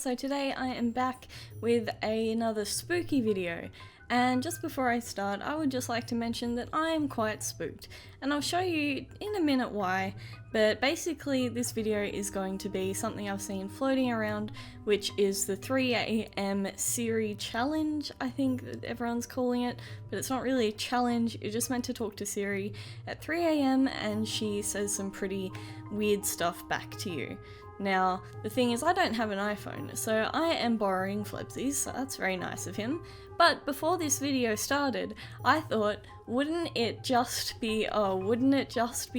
So today I am back with another spooky video, and just before I start I would just like to mention that I am quite spooked, and I'll show you in a minute why, but basically this video is going to be something I've seen floating around, which is the 3 AM Siri challenge, I think that everyone's calling it, but it's not really a challenge. You're just meant to talk to Siri at 3 AM and she says some pretty weird stuff back to you. Now, the thing is, I don't have an iPhone, so I am borrowing Flebsy's, so that's very nice of him. But before this video started, I thought, wouldn't it just be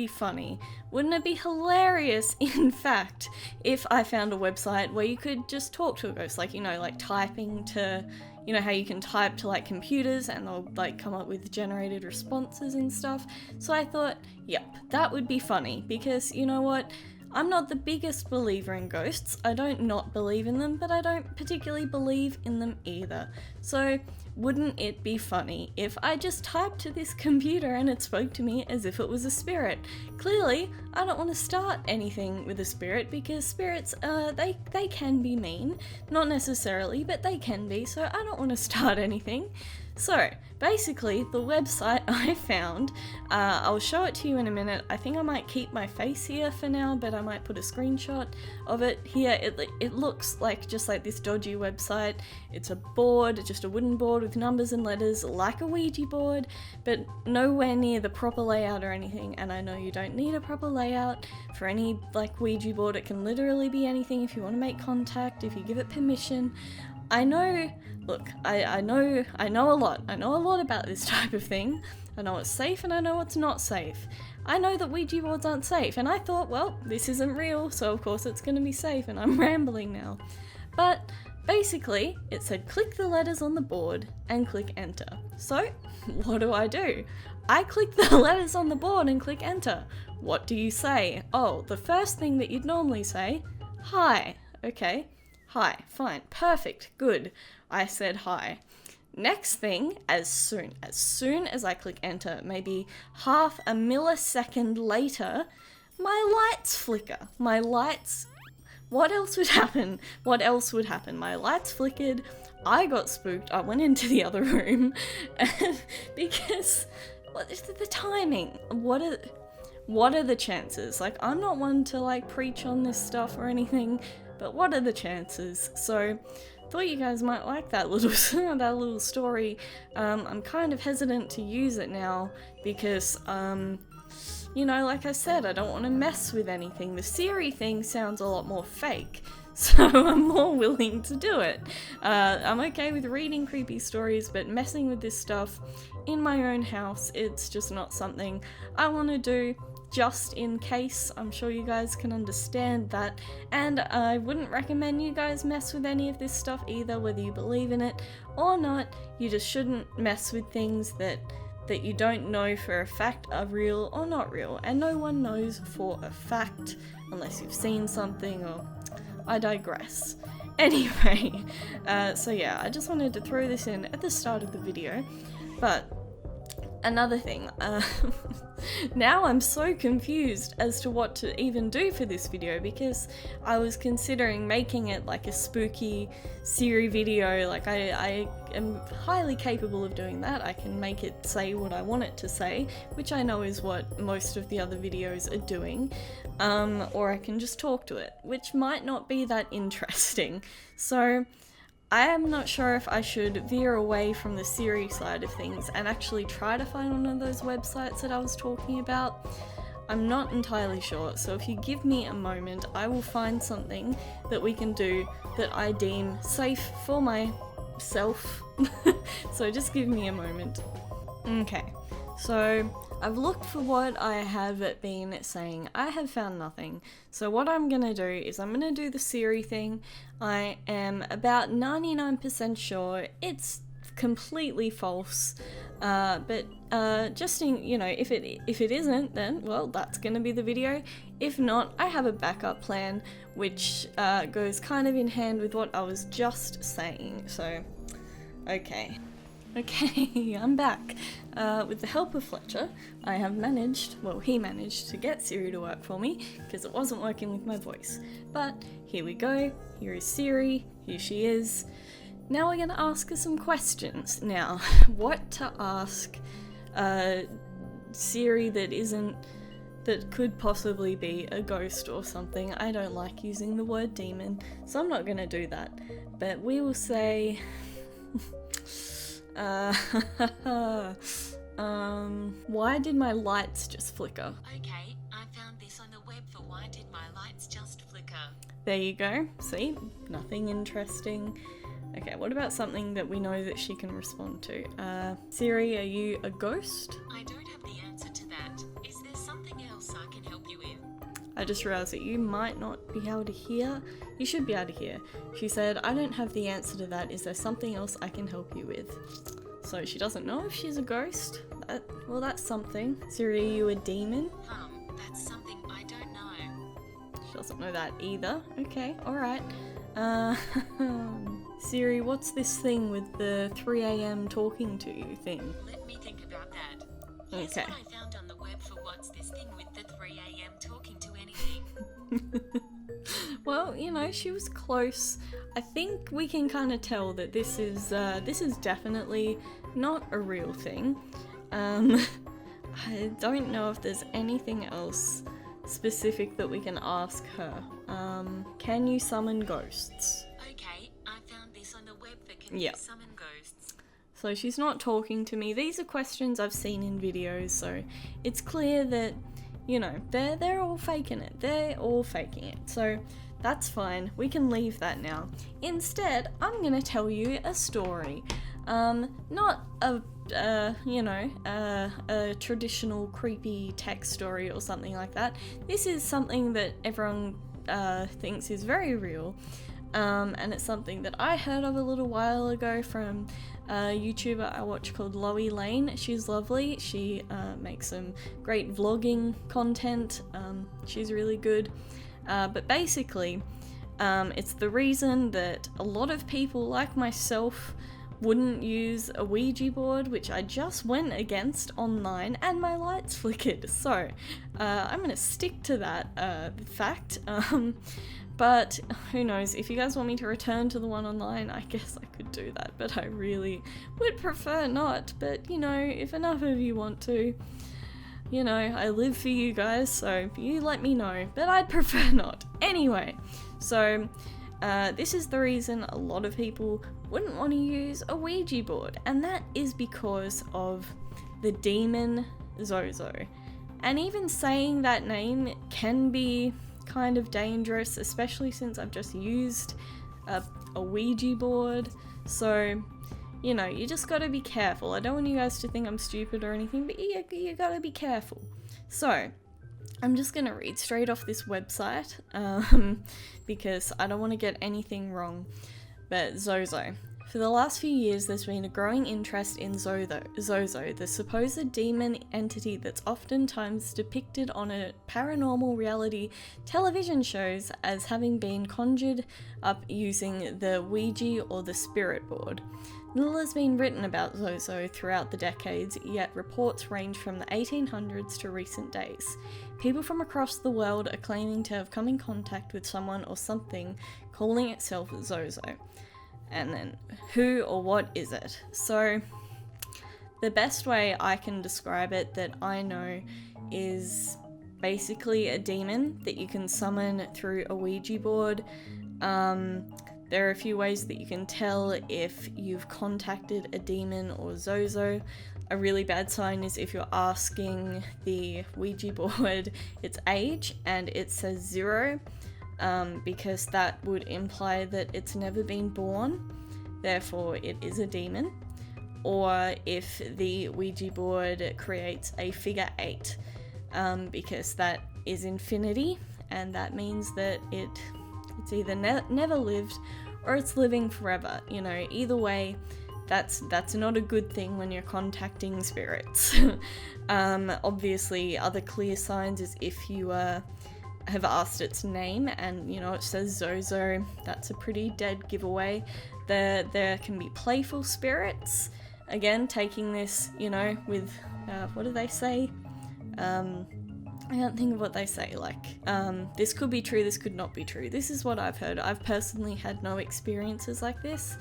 funny? Wouldn't it be hilarious, in fact, if I found a website where you could just talk to a ghost, like, you know, like typing to, you know how you can type to like computers and they'll like come up with generated responses and stuff. So I thought, yep, that would be funny, because you know what? I'm not the biggest believer in ghosts. I don't not believe in them, but I don't particularly believe in them either. So wouldn't it be funny if I just typed to this computer and it spoke to me as if it was a spirit? Clearly, I don't want to start anything with a spirit, because spirits, they can be mean. Not necessarily, but they can be, so I don't want to start anything. So, basically, the website I found, I'll show it to you in a minute. I think I might keep my face here for now, but I might put a screenshot of it here. It looks like just like this dodgy website. It's a board, just a wooden board with numbers and letters, like a Ouija board, but nowhere near the proper layout or anything. And I know you don't need a proper layout for any like Ouija board. It can literally be anything if you want to make contact, if you give it permission. I know, look, I know a lot. I know a lot about this type of thing. I know what's safe and I know what's not safe. I know that Ouija boards aren't safe, and I thought, well, this isn't real, so of course it's going to be safe, and I'm rambling now. But basically, it said click the letters on the board and click enter. So, what do? I click the letters on the board and click enter. What do you say? Oh, the first thing that you'd normally say, hi. Okay. Hi, fine, perfect, good. I said hi. Next thing, as soon as I click enter, maybe half a millisecond later, my lights flicker. What else would happen? My lights flickered, I got spooked, I went into the other room, because the timing, what are the chances? Like, I'm not one to like preach on this stuff or anything, but what are the chances? So, thought you guys might like that little story. I'm kind of hesitant to use it now because, you know, like I said, I don't want to mess with anything. The Siri thing sounds a lot more fake, so I'm more willing to do it. I'm okay with reading creepy stories, but messing with this stuff in my own house, it's just not something I want to do. Just in case, I'm sure you guys can understand that, and I wouldn't recommend you guys mess with any of this stuff either, whether you believe in it or not. You just shouldn't mess with things that you don't know for a fact are real or not real, and no one knows for a fact unless you've seen something, or I digress. Anyway, so yeah, I just wanted to throw this in at the start of the video, but another thing, now I'm so confused as to what to even do for this video, because I was considering making it like a spooky Siri video. Like, I am highly capable of doing that. I can make it say what I want it to say, which I know is what most of the other videos are doing, or I can just talk to it, which might not be that interesting. So I am not sure if I should veer away from the Siri side of things and actually try to find one of those websites that I was talking about. I'm not entirely sure, so if you give me a moment, I will find something that we can do that I deem safe for myself. So just give me a moment. Okay, so I've looked for what I have been saying. I have found nothing. So what I'm gonna do is I'm gonna do the Siri thing. I am about 99% sure it's completely false. But just in, you know, if it isn't, then well, that's gonna be the video. If not, I have a backup plan, which goes kind of in hand with what I was just saying. So, okay. Okay, I'm back. With the help of Fletcher, I have managed, well, he managed to get Siri to work for me, because it wasn't working with my voice. But here we go, here is Siri, here she is. Now we're gonna ask her some questions. Now, what to ask Siri that could possibly be a ghost or something. I don't like using the word demon, so I'm not gonna do that. But we will say, why did my lights just flicker? Okay, I found this on the web for why did my lights just flicker. There you go. See? Nothing interesting. Okay, what about something that we know that she can respond to? Siri, are you a ghost? I don't have the answer to that. Is there something else I can help you with? I just realised that you might not be able to hear. You should be able to hear. She said, I don't have the answer to that. Is there something else I can help you with? So she doesn't know if she's a ghost. Well, that's something. Siri, are you a demon? That's something I don't know. She doesn't know that either. Okay, alright. Siri, what's this thing with the 3 a.m. talking to you thing? Let me think about that. Here's Okay. what I found on the web for what's this thing with the 3 a.m. talking to anything. Well, you know, she was close. I think we can kind of tell that this is definitely not a real thing. I don't know if there's anything else specific that we can ask her. Can you summon ghosts? Okay, I found this on the web for can Yeah. you summon ghosts. So she's not talking to me. These are questions I've seen in videos, so it's clear that, you know, they're all faking it. They're all faking it. So that's fine. We can leave that now. Instead, I'm gonna tell you a story. Not a traditional creepy tech story or something like that. This is something that everyone thinks is very real. And it's something that I heard of a little while ago from a YouTuber I watch called Loey Lane. She's lovely. She makes some great vlogging content. She's really good. But basically, it's the reason that a lot of people like myself wouldn't use a Ouija board, which I just went against online, and my lights flickered. So I'm gonna stick to that fact. But who knows, if you guys want me to return to the one online, I guess I could do that, but I really would prefer not. But you know, if enough of you want to, you know, I live for you guys, so you let me know, but I'd prefer not. Anyway, so this is the reason a lot of people wouldn't want to use a Ouija board, and that is because of the demon Zozo. And even saying that name can be kind of dangerous, especially since I've just used a Ouija board. So, you know, you just gotta be careful. I don't want you guys to think I'm stupid or anything, but you gotta be careful. So, I'm just gonna read straight off this website because I don't want to get anything wrong. But Zozo. For the last few years, there's been a growing interest in Zozo, the supposed demon entity that's oftentimes depicted on a paranormal reality television shows as having been conjured up using the Ouija or the spirit board. Little has been written about Zozo throughout the decades, yet reports range from the 1800s to recent days. People from across the world are claiming to have come in contact with someone or something calling itself Zozo. And then, who or what is it? So, the best way I can describe it that I know is basically a demon that you can summon through a Ouija board. There are a few ways that you can tell if you've contacted a demon or Zozo. A really bad sign is if you're asking the Ouija board its age and it says 0. Because that would imply that it's never been born, therefore it is a demon. Or if the Ouija board creates a figure 8, because that is infinity, and that means that it's either never lived or it's living forever. You know, either way, that's not a good thing when you're contacting spirits. Obviously, other clear signs is if you have asked its name and, you know, it says Zozo, that's a pretty dead giveaway. There can be playful spirits, again, taking this, you know, with, what do they say? I can't think of what they say, like, this could be true, this could not be true. This is what I've heard. I've personally had no experiences like this,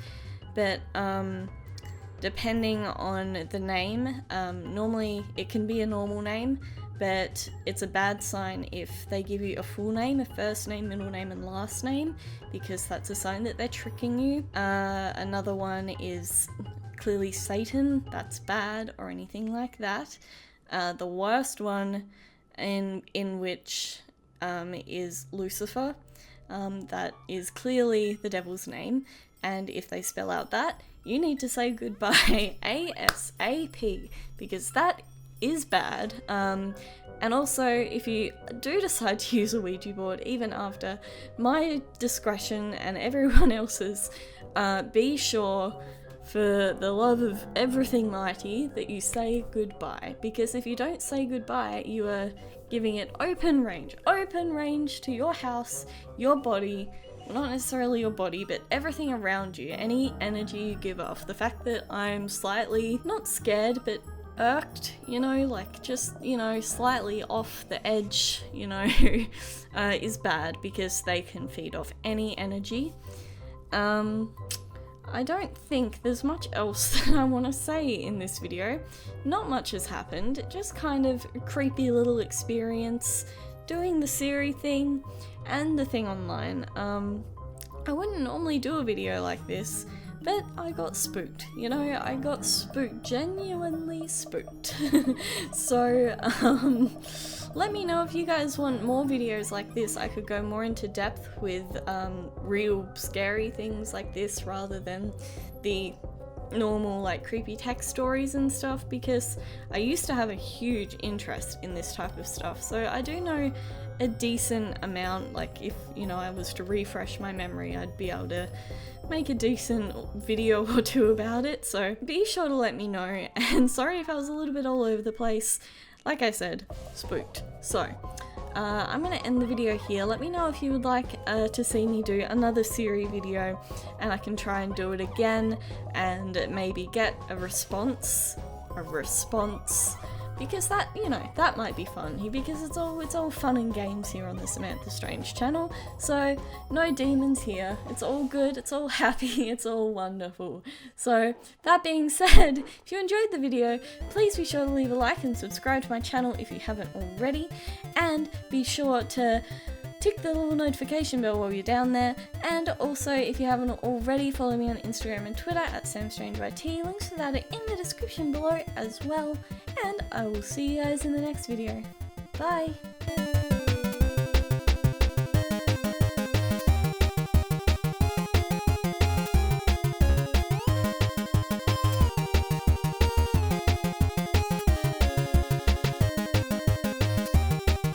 but depending on the name, normally it can be a normal name, but it's a bad sign if they give you a full name, a first name, middle name, and last name, because that's a sign that they're tricking you. Another one is clearly Satan, that's bad, or anything like that. The worst one in which is Lucifer, that is clearly the devil's name, and if they spell out that, you need to say goodbye ASAP, because that is bad. And also, if you do decide to use a Ouija board, even after my discretion and everyone else's, be sure, for the love of everything mighty, that you say goodbye, because if you don't say goodbye, you are giving it open range to your house, your body, well, not necessarily your body, but everything around you, any energy you give off. The fact that I'm slightly, not scared, but irked, you know, like just, you know, slightly off the edge, you know, is bad, because they can feed off any energy. I don't think there's much else that I want to say in this video. Not much has happened, just kind of a creepy little experience, doing the Siri thing, and the thing online. I wouldn't normally do a video like this, but I got spooked, you know, I got spooked, genuinely spooked. So, let me know if you guys want more videos like this. I could go more into depth with real scary things like this rather than the normal like creepy tech stories and stuff, because I used to have a huge interest in this type of stuff, so I do know a decent amount. Like, if, you know, I was to refresh my memory, I'd be able to make a decent video or two about it, so be sure to let me know. And sorry if I was a little bit all over the place. Like I said, spooked. So, I'm gonna end the video here. Let me know if you would like to see me do another Siri video, and I can try and do it again and maybe get a response, because that, you know, that might be fun, because it's all fun and games here on the Samantha Strange channel. So no demons here, it's all good, it's all happy, it's all wonderful. So that being said, if you enjoyed the video, please be sure to leave a like and subscribe to my channel if you haven't already, and be sure to tick the little notification bell while you're down there. And also, if you haven't already, follow me on Instagram and Twitter at SamStrangeYT. Links to that are in the description below as well. And I will see you guys in the next video. Bye!